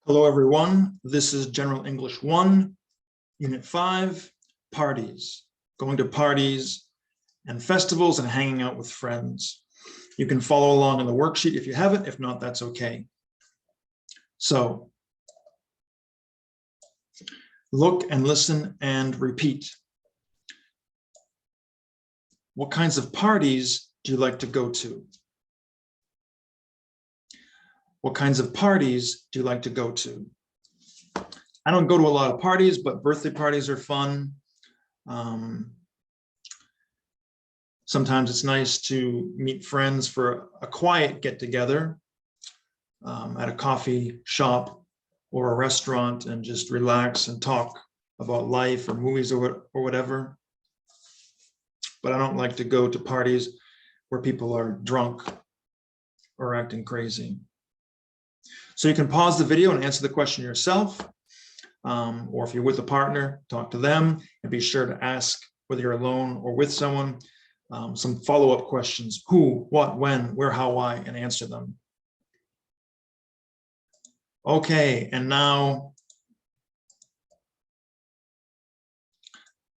Hello, everyone. This is General English 1, Unit 5, parties. Going to parties and festivals and hanging out with friends. You can follow along in the worksheet if you have it. If not, that's okay. So, look and listen and repeat. What kinds of parties do you like to go to? What kinds of parties do you like to go to? I don't go to a lot of parties, but birthday parties are fun. Sometimes it's nice to meet friends for a quiet get-together at a coffee shop or a restaurant and just relax and talk about life or movies or whatever. But I don't like to go to parties where people are drunk or acting crazy. So you can pause the video and answer the question yourself. Or if you're with a partner, talk to them and be sure to ask, whether you're alone or with someone, some follow-up questions: who, what, when, where, how, why, and answer them. Okay, and now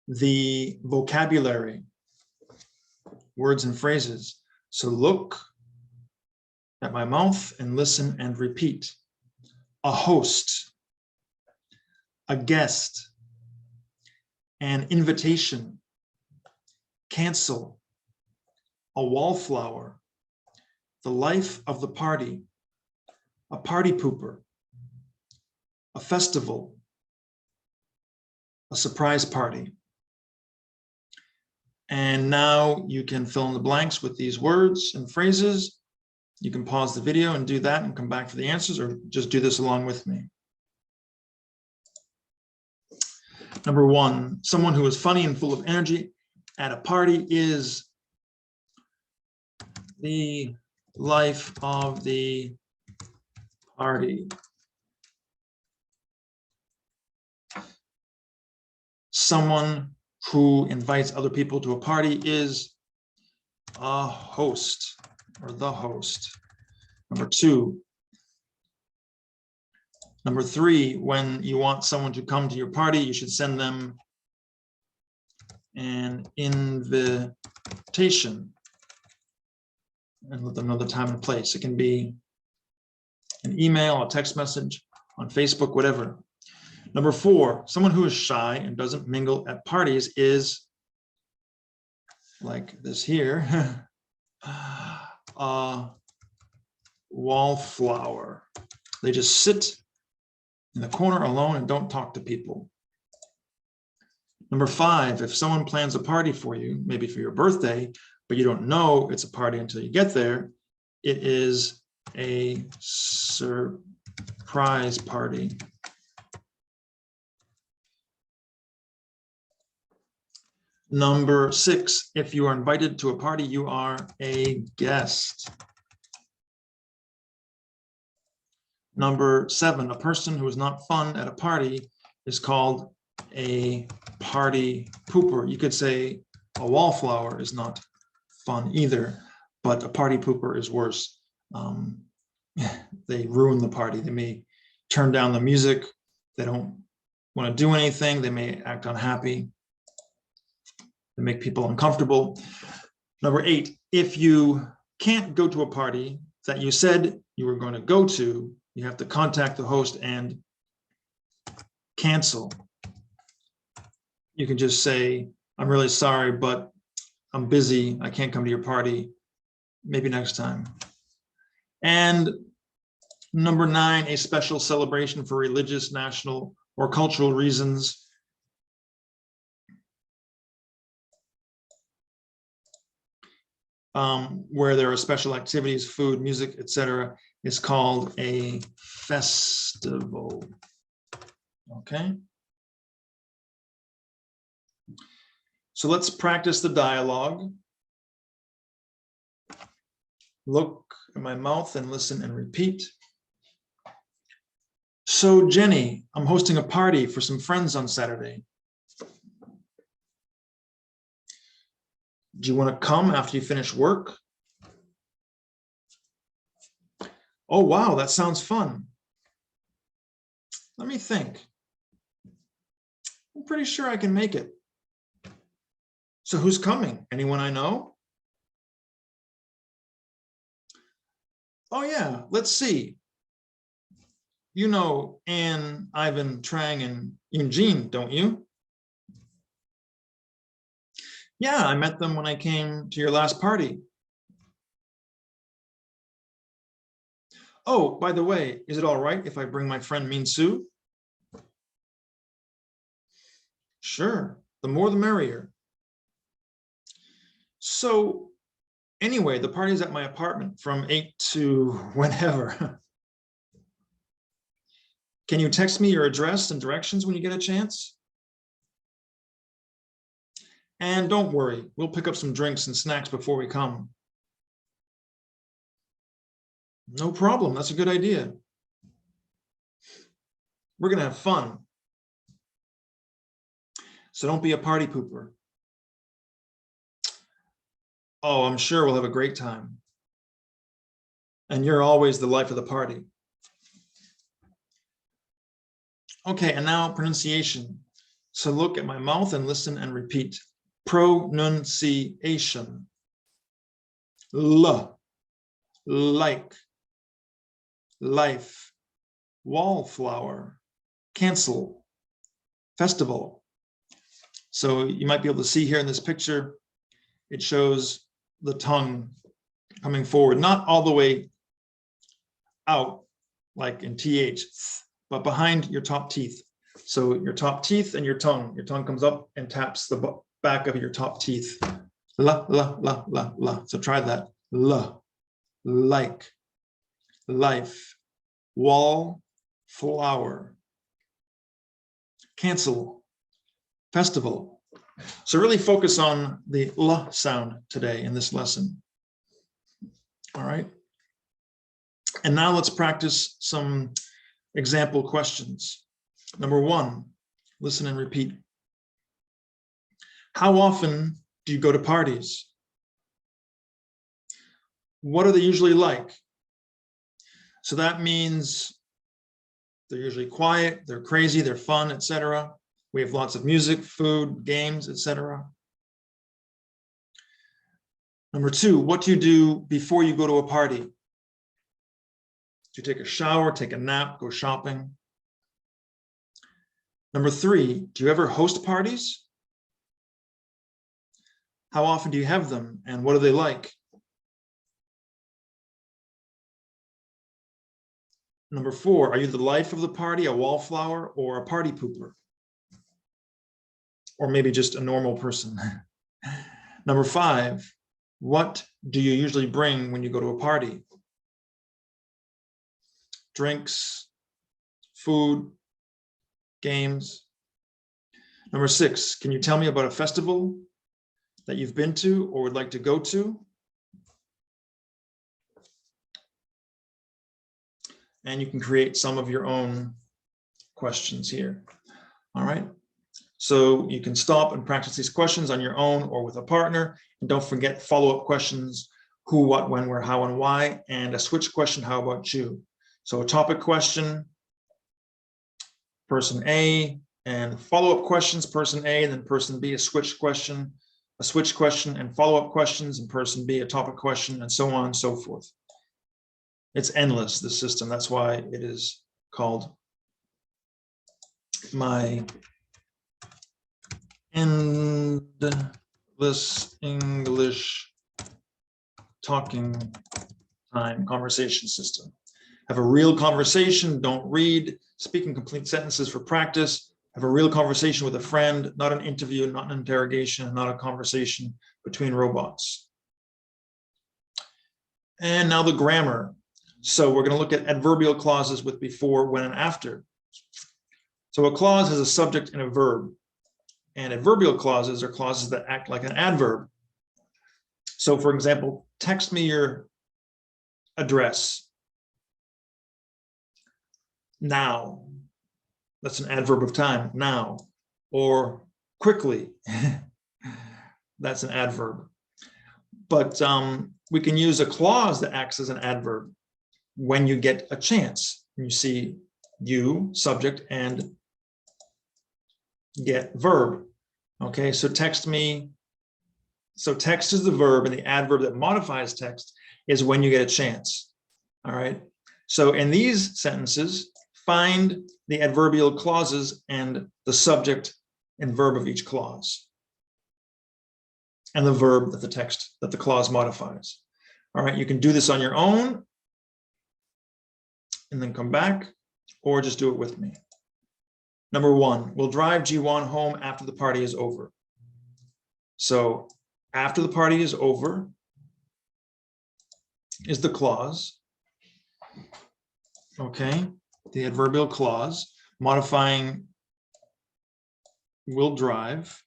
the vocabulary, words and phrases. So look at my mouth and listen and repeat. A host, a guest, an invitation, cancel, a wallflower, the life of the party, a party pooper, a festival, a surprise party. And now you can fill in the blanks with these words and phrases. You can pause the video and do that and come back for the answers, or just do this along with me. Number 1, someone who is funny and full of energy at a party is the life of the party. Someone who invites other people to a party is a host, or the host. Number 2. Number 3, when you want someone to come to your party, you should send them an invitation and let them know the time and place. It can be an email, a text message, on Facebook, whatever. Number 4, someone who is shy and doesn't mingle at parties is, like this here, a wallflower. They just sit in the corner alone and don't talk to people. Number 5, if someone plans a party for you, maybe for your birthday, but you don't know it's a party until you get there, it is a surprise party. Number 6, if you are invited to a party, you are a guest. Number 7, a person who is not fun at a party is called a party pooper. You could say a wallflower is not fun either, but a party pooper is worse. They ruin the party. They may turn down the music. They don't want to do anything. They may act unhappy. They make people uncomfortable. Number 8, if you can't go to a party that you said you were going to go to, you have to contact the host and cancel. You can just say, I'm really sorry, but I'm busy. I can't come to your party. Maybe next time. And number 9, a special celebration for religious, national, or cultural reasons. Where there are special activities, food, music, etc., is called a festival. Okay. So let's practice the dialogue. Look at my mouth and listen and repeat. So Jenny, I'm hosting a party for some friends on Saturday. Do you want to come after you finish work? Oh, wow, that sounds fun. Let me think. I'm pretty sure I can make it. So who's coming? Anyone I know? Oh yeah, let's see. You know Anne, Ivan, Trang, and Eugene, don't you? Yeah, I met them when I came to your last party. Oh, by the way, is it all right if I bring my friend Min Soo? Sure, the more the merrier. So anyway, the party's at my apartment from 8 to whenever. Can you text me your address and directions when you get a chance? And don't worry, we'll pick up some drinks and snacks before we come. No problem, that's a good idea. We're gonna have fun. So don't be a party pooper. Oh, I'm sure we'll have a great time. And you're always the life of the party. Okay, and now pronunciation. So look at my mouth and listen and repeat. Pronunciation. L, like, life, wallflower, cancel, festival. So you might be able to see here in this picture, it shows the tongue coming forward, not all the way out, like in TH, but behind your top teeth. So your top teeth and your tongue comes up and taps the back of your top teeth. La, la, la, la, la. So try that. La, like, life, wall, flower, cancel, festival. So really focus on the L sound today in this lesson. All right. And now let's practice some example questions. Number 1, listen and repeat. How often do you go to parties? What are they usually like? So that means they're usually quiet, they're crazy, they're fun, etc. We have lots of music, food, games, etc. Number 2, what do you do before you go to a party? Do you take a shower, take a nap, go shopping? Number 3, do you ever host parties? How often do you have them and what are they like? Number 4, are you the life of the party, a wallflower, or a party pooper? Or maybe just a normal person. Number 5, what do you usually bring when you go to a party? Drinks, food, games. Number 6, can you tell me about a festival that you've been to or would like to go to? And you can create some of your own questions here. All right. So you can stop and practice these questions on your own or with a partner. And don't forget follow-up questions, who, what, when, where, how, and why, and a switch question, how about you? So a topic question, person A, and follow-up questions, person A, and then person B, a switch question, and follow-up questions, and person B, a topic question, and so on and so forth. It's endless, this system. That's why it is called my endless English talking time conversation system. Have a real conversation, don't read, speak in complete sentences for practice, have a real conversation with a friend, not an interview, not an interrogation, not a conversation between robots. And now the grammar. So we're going to look at adverbial clauses with before, when, and after. So a clause has a subject and a verb. And adverbial clauses are clauses that act like an adverb. So for example, text me your address now. That's an adverb of time, now. Or quickly. That's an adverb. But we can use a clause that acts as an adverb when you get a chance. You see you, subject, and get verb. Okay, so text me. So text is the verb, and the adverb that modifies text is when you get a chance. All right. So in these sentences, find the adverbial clauses and the subject and verb of each clause, and the verb that the clause modifies. All right, you can do this on your own and then come back, or just do it with me. Number one, we'll drive Jiwon home after the party is over. So after the party is over is the clause. Okay, the adverbial clause modifying will drive.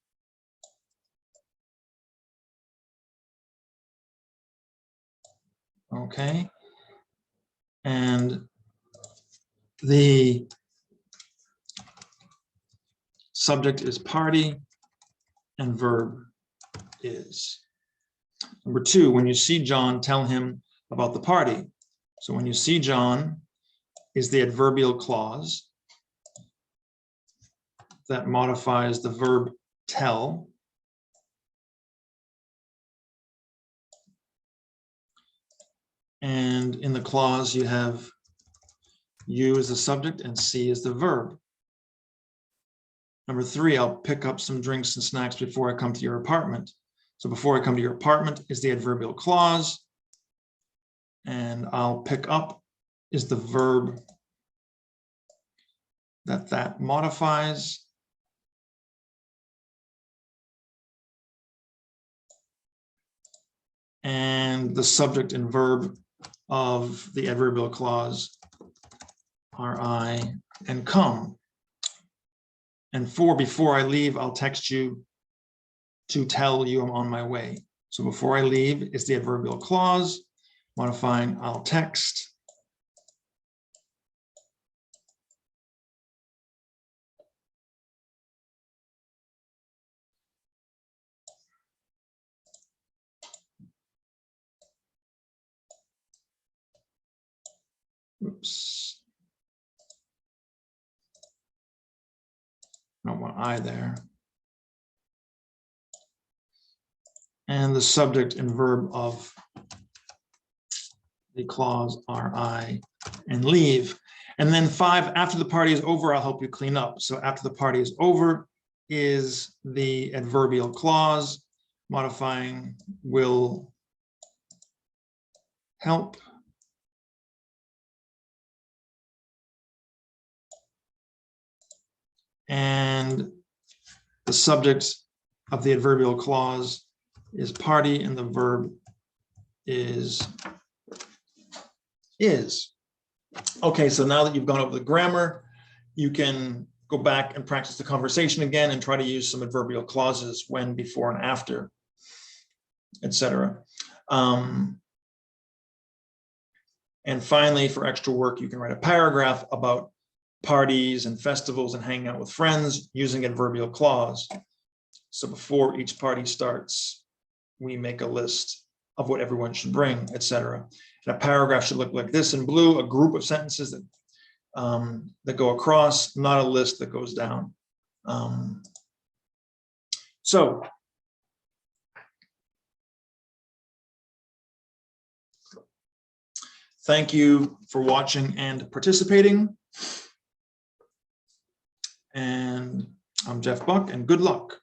Okay, and the subject is party and verb is. Number two, when you see John, tell him about the party. So when you see John is the adverbial clause that modifies the verb tell. And in the clause, you have you as the subject and see as the verb. Number three, I'll pick up some drinks and snacks before I come to your apartment. So before I come to your apartment is the adverbial clause, and I'll pick up is the verb that modifies. And the subject and verb of the adverbial clause are I and come. And four, before I leave, I'll text you to tell you I'm on my way. So before I leave is the adverbial clause, modifying I'll text. Oops. Don't want I there. And the subject and verb of the clause are I and leave. And then five, after the party is over, I'll help you clean up. So after the party is over is the adverbial clause, modifying will help. And the subject of the adverbial clause is party, and the verb is. Okay, so now that you've gone over the grammar, you can go back and practice the conversation again and try to use some adverbial clauses when, before, and after, etc. And finally, for extra work, you can write a paragraph about parties and festivals and hanging out with friends using adverbial clause. So before each party starts, we make a list of what everyone should bring, etc. And a paragraph should look like this in blue, a group of sentences that go across, not a list that goes down. So thank you for watching and participating. And I'm Jeff Buck, and good luck.